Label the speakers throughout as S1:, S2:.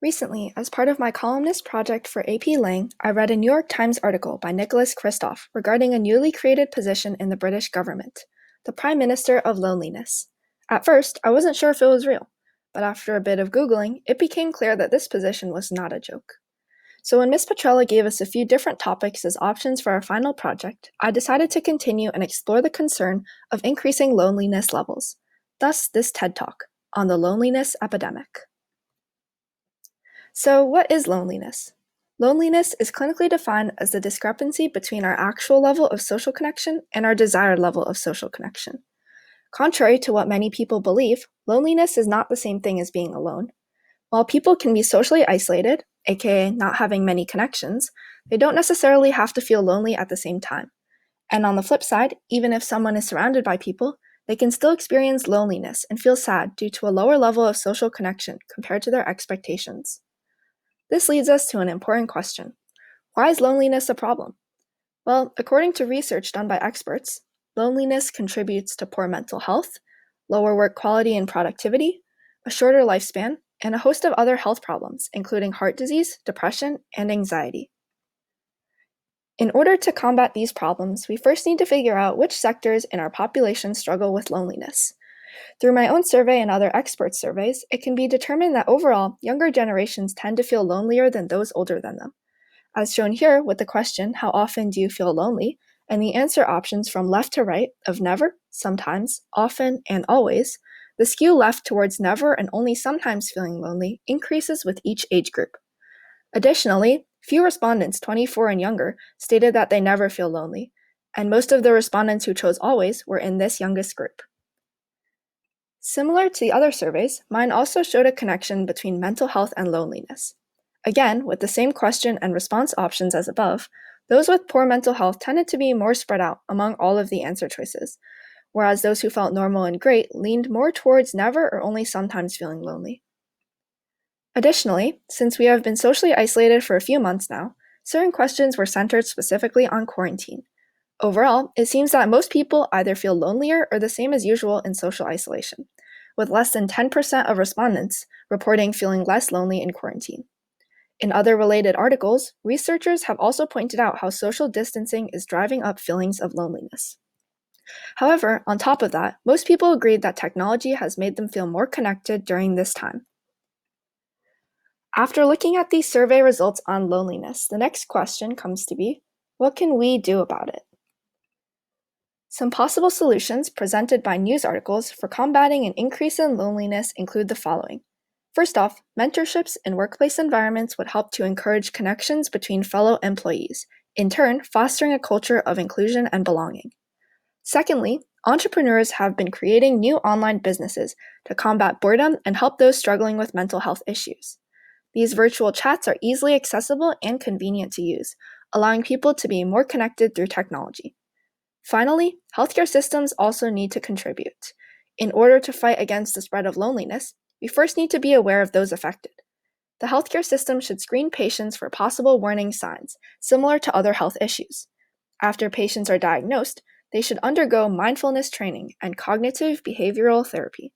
S1: Recently, as part of my columnist project for AP Lang, I read a New York Times article by Nicholas Kristof regarding a newly created position in the British government, the Prime Minister of Loneliness. At first, I wasn't sure if it was real, but after a bit of Googling, it became clear that this position was not a joke. So when Ms. Petrella gave us a few different topics as options for our final project, I decided to continue and explore the concern of increasing loneliness levels. Thus, this TED Talk on the loneliness epidemic. So, what is loneliness? Loneliness is clinically defined as the discrepancy between our actual level of social connection and our desired level of social connection. Contrary to what many people believe, loneliness is not the same thing as being alone. While people can be socially isolated, aka not having many connections, they don't necessarily have to feel lonely at the same time. And on the flip side, even if someone is surrounded by people, they can still experience loneliness and feel sad due to a lower level of social connection compared to their expectations. This leads us to an important question. Why is loneliness a problem? Well, according to research done by experts, loneliness contributes to poor mental health, lower work quality and productivity, a shorter lifespan, and a host of other health problems, including heart disease, depression, and anxiety. In order to combat these problems, we first need to figure out which sectors in our population struggle with loneliness. Through my own survey and other expert surveys, it can be determined that overall, younger generations tend to feel lonelier than those older than them. As shown here with the question, how often do you feel lonely? And the answer options from left to right of never, sometimes, often, and always, the skew left towards never and only sometimes feeling lonely increases with each age group. Additionally, few respondents 24 and younger stated that they never feel lonely, and most of the respondents who chose always were in this youngest group. Similar to the other surveys, mine also showed a connection between mental health and loneliness. Again, with the same question and response options as above, those with poor mental health tended to be more spread out among all of the answer choices, whereas those who felt normal and great leaned more towards never or only sometimes feeling lonely. Additionally, since we have been socially isolated for a few months now, certain questions were centered specifically on quarantine. Overall, it seems that most people either feel lonelier or the same as usual in social isolation, with less than 10% of respondents reporting feeling less lonely in quarantine. In other related articles, researchers have also pointed out how social distancing is driving up feelings of loneliness. However, on top of that, most people agreed that technology has made them feel more connected during this time. After looking at these survey results on loneliness, the next question comes to be, what can we do about it? Some possible solutions presented by news articles for combating an increase in loneliness include the following. First off, mentorships in workplace environments would help to encourage connections between fellow employees, in turn fostering a culture of inclusion and belonging. Secondly, entrepreneurs have been creating new online businesses to combat boredom and help those struggling with mental health issues. These virtual chats are easily accessible and convenient to use, allowing people to be more connected through technology. Finally, healthcare systems also need to contribute. In order to fight against the spread of loneliness, we first need to be aware of those affected. The healthcare system should screen patients for possible warning signs, similar to other health issues. After patients are diagnosed, they should undergo mindfulness training and cognitive behavioral therapy.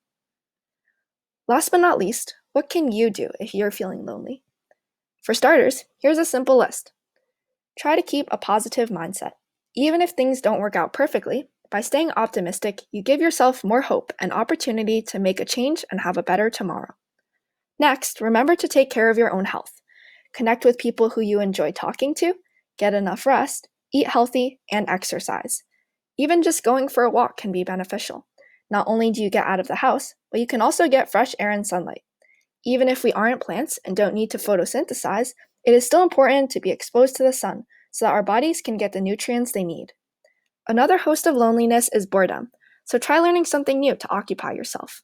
S1: Last but not least, what can you do if you're feeling lonely? For starters, here's a simple list. Try to keep a positive mindset. Even if things don't work out perfectly, by staying optimistic, you give yourself more hope and opportunity to make a change and have a better tomorrow. Next, remember to take care of your own health. Connect with people who you enjoy talking to, get enough rest, eat healthy, and exercise. Even just going for a walk can be beneficial. Not only do you get out of the house, but you can also get fresh air and sunlight. Even if we aren't plants and don't need to photosynthesize, it is still important to be exposed to the sun so that our bodies can get the nutrients they need. Another host of loneliness is boredom, so try learning something new to occupy yourself.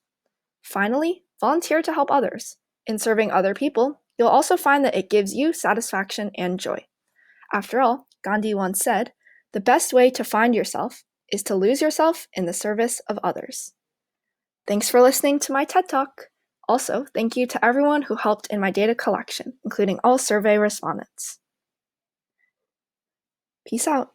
S1: Finally, volunteer to help others. In serving other people, you'll also find that it gives you satisfaction and joy. After all, Gandhi once said, "The best way to find yourself is to lose yourself in the service of others." Thanks for listening to my TED Talk. Also, thank you to everyone who helped in my data collection, including all survey respondents. Peace out.